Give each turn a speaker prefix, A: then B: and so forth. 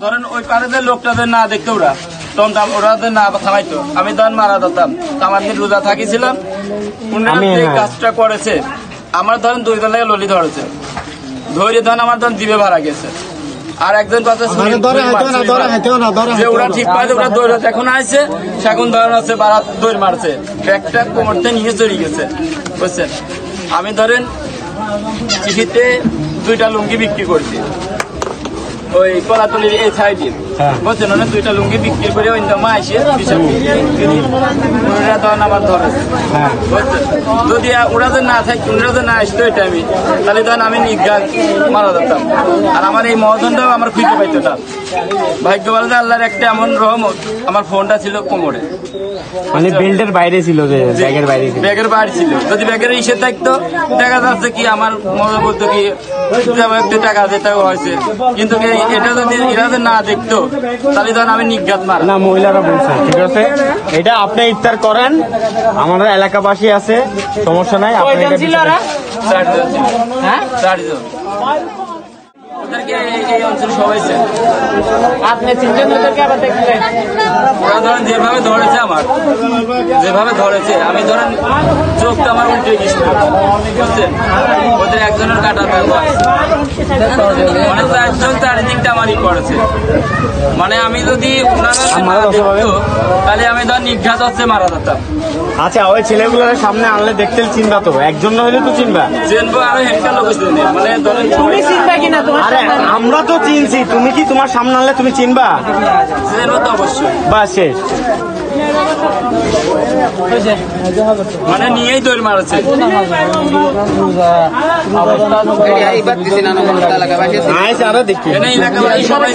A: ধরেন ওই পাড়াদের লোকটাদের না দেখতো ওরা না থামাইতো, আমি তখন মারা দিতাম। আমার দিন রোজা থাকিছিলাম, কাজটা করেছে আমার ধরেন 2 তলায় ললি ধরেছে, ধরে ধরেন আমার ধরেন দিবে ভাড়া গেছে। আর একজন কথা যে ওরা ঠিক পাইছে, ওরা দৌড় এখন আসছে, সেখন ধরেন হচ্ছে বাড়া দৌড় মারছে, ব্যাগটা কোমরতে নিয়ে চলে গেছে, বুঝছেন। আমি ধরেন চিঠিতে 2টা লুঙ্গি বিক্রি করছি ওই কলাতলির এই সাইডে, বুঝছেন। ওরা 2টা লুঙ্গি বিক্রি করে ওই জমা আসে তখন আমার ধরেছে, বুঝছেন। যদি ওরা যে না থাকতো, ওরা যে না আসতো ওই টাইমে, তাহলে তখন আমি নিজ্ঞান মারা যেতাম। আর আমার এই মহাজনটাও আমার খুঁজে পাইতো না। ভাগ্য ভালো যে আল্লাহর একটা এমন রহমত, আমার ফোনটা ছিল কোমরে,
B: মানে বেল্টের বাইরে ছিল, যে ব্যাগের বাইরে ছিল,
A: ব্যাগের বাইরে ছিল। যদি ব্যাগের ইসে থাকতো দেখা যাচ্ছে কি আমার মজা বলতো কি একটু টাকা যেটা হয়েছে, কিন্তু এটা যদি এরা না দেখতো তাহলে ধরেন আমি নিজ্ঞাত মার
B: না। মহিলারা বলছে ঠিক আছে, এটা আপনি ইফতার করেন, আমাদের এলাকাবাসী আছে, সমস্যা নাই। আপনি
A: এই অঞ্চল সবাই
B: আপনি চিনছেন ওদেরকে, আবার দেখলেন
A: ওরা ধরেন যেভাবে ধরেছে, আমার যেভাবে ধরেছে, আমি ধরেন চোখটা আমার উল্টে গেছিল, বুঝছেন। ওদের একজনের কাটা মানে 4জন 4দিকটা আমারই করেছে। মানে আমি যদি তাহলে আমি ধর নিঘাত হচ্ছে মারা যেতাম।
B: আচ্ছা, ওই ছেলেগুলোর সামনে আনলে দেখতে চিনবা তো, একজন হইলে তো চিনবা,
A: চিনবো। আরো হেনকার লোক মানে ধরেন
B: আরে আমরা তো চিনছি, তুমি কি তোমার সামনে আনলে তুমি চিনবা?
A: চিনবো তো অবশ্যই।
B: বা শেষ
A: মানে নিয়েই দৌড় মারছে।
B: আরো দেখি
A: এলাকাবাসী সবাই